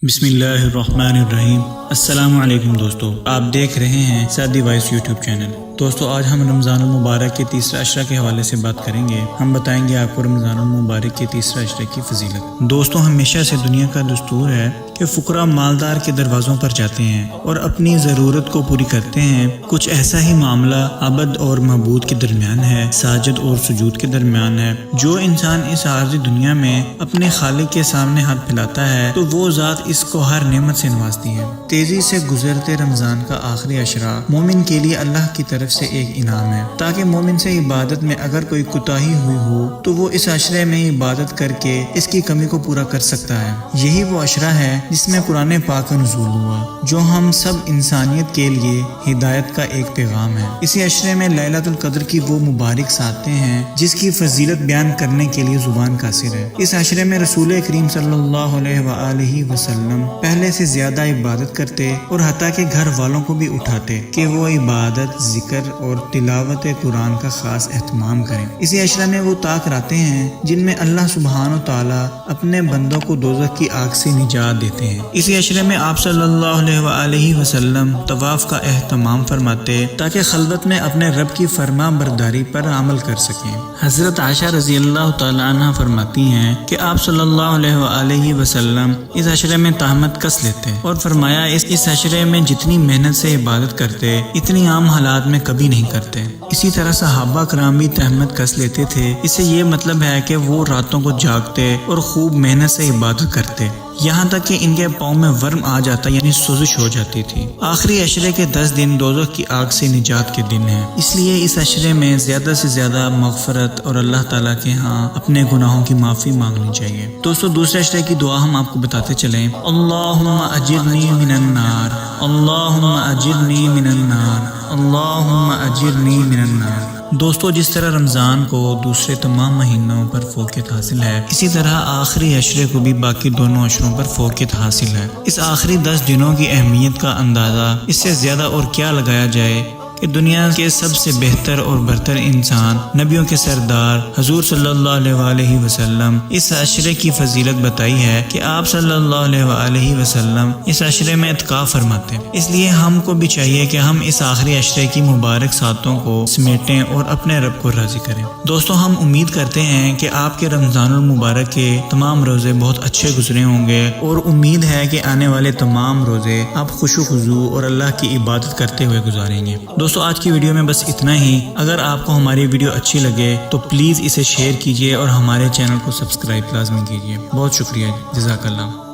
بسم اللہ الرحمن الرحیم۔ السلام علیکم دوستو، آپ دیکھ رہے ہیں سعدی وائس یوٹیوب چینل۔ دوستو آج ہم رمضان المبارک کے تیسرا عشرہ کے حوالے سے بات کریں گے۔ ہم بتائیں گے آپ کو رمضان المبارک کے تیسرا عشرے کی فضیلت۔ دوستو ہمیشہ سے دنیا کا دستور ہے کہ فقراء مالدار کے دروازوں پر جاتے ہیں اور اپنی ضرورت کو پوری کرتے ہیں۔ کچھ ایسا ہی معاملہ عبد اور معبود کے درمیان ہے، ساجد اور سجود کے درمیان ہے۔ جو انسان اس عارضی دنیا میں اپنے خالق کے سامنے ہاتھ پھیلاتا ہے تو وہ ذات اس کو ہر نعمت سے نوازتی ہے۔ تیزی سے گزرتے رمضان کا آخری عشرہ مومن کے لیے اللہ کی طرف سے ایک انعام ہے، تاکہ مومن سے عبادت میں اگر کوئی کوتاہی ہوئی ہو تو وہ اس عشرے میں عبادت کر کے اس کی کمی کو پورا کر سکتا ہے۔ یہی وہ عشرہ ہے جس میں قرآن پاک کا نزول ہوا، جو ہم سب انسانیت کے لیے ہدایت کا ایک پیغام ہے۔ اسی عشرے میں لیلۃ القدر کی وہ مبارک ساتیں ہیں جس کی فضیلت بیان کرنے کے لیے زبان قاصر ہے۔ اس عشرے میں رسول کریم صلی اللہ علیہ وآلہ وسلم پہلے سے زیادہ عبادت کرتے اور حتیٰ کہ گھر والوں کو بھی اٹھاتے کہ وہ عبادت، ذکر اور تلاوت قرآن کا خاص اہتمام کریں۔ اسی عشرہ میں وہ طاق راتیں ہیں جن میں اللہ سبحانہ و تعالی اپنے بندوں کو دوزخ کی آگ سے نجات دیتے ہیں۔ اسی عشرے میں آپ صلی اللہ علیہ وآلہ وسلم طواف کا اہتمام فرماتے تاکہ خلوت میں اپنے رب کی فرما برداری پر عمل کر سکیں۔ حضرت عائشہ رضی اللہ تعالی عنہ فرماتی ہیں کہ آپ صلی اللہ علیہ وآلہ وسلم اس عشرے میں تہمت کس لیتے اور فرمایا اس عشرے میں جتنی محنت سے عبادت کرتے اتنی عام حالات میں کبھی نہیں کرتے۔ اسی طرح صحابہ کرام بھی تہمت کس لیتے تھے۔ اس سے یہ مطلب ہے کہ وہ راتوں کو جاگتے اور خوب محنت سے عبادت کرتے، یہاں تک کہ ان کے پاؤں میں ورم آ جاتا یعنی سوزش ہو جاتی تھی۔ آخری عشرے کے 10 دن دوزخ کی آگ سے نجات کے دن ہیں، اس لیے اس عشرے میں زیادہ سے زیادہ مغفرت اور اللہ تعالیٰ کے ہاں اپنے گناہوں کی معافی مانگنی چاہیے۔ دوستو دوسرے عشرے کی دعا ہم آپ کو بتاتے چلیں۔ اللہم اجرنی من النار، اللہم اجرنی من النار، اللہم اجرنی من النار۔ دوستو جس طرح رمضان کو دوسرے تمام مہینوں پر فوقیت حاصل ہے، اسی طرح آخری عشرے کو بھی باقی دونوں عشروں پر فوقیت حاصل ہے۔ اس آخری 10 دنوں کی اہمیت کا اندازہ اس سے زیادہ اور کیا لگایا جائے کہ دنیا کے سب سے بہتر اور برتر انسان، نبیوں کے سردار حضور صلی اللہ علیہ وآلہ وسلم اس عشرے کی فضیلت بتائی ہے کہ آپ صلی اللہ علیہ وآلہ وسلم اس عشرے میں اعتکاف فرماتے ہیں۔ اس لیے ہم کو بھی چاہیے کہ ہم اس آخری عشرے کی مبارک ساتوں کو سمیٹیں اور اپنے رب کو راضی کریں۔ دوستو ہم امید کرتے ہیں کہ آپ کے رمضان المبارک کے تمام روزے بہت اچھے گزرے ہوں گے اور امید ہے کہ آنے والے تمام روزے آپ خوش و خضوع اور اللہ کی عبادت کرتے ہوئے گزاریں گے۔ دوستو آج کی ویڈیو میں بس اتنا ہی۔ اگر آپ کو ہماری ویڈیو اچھی لگے تو پلیز اسے شیئر کیجیے اور ہمارے چینل کو سبسکرائب لازمی کیجیے۔ بہت شکریہ، جزاک اللہ۔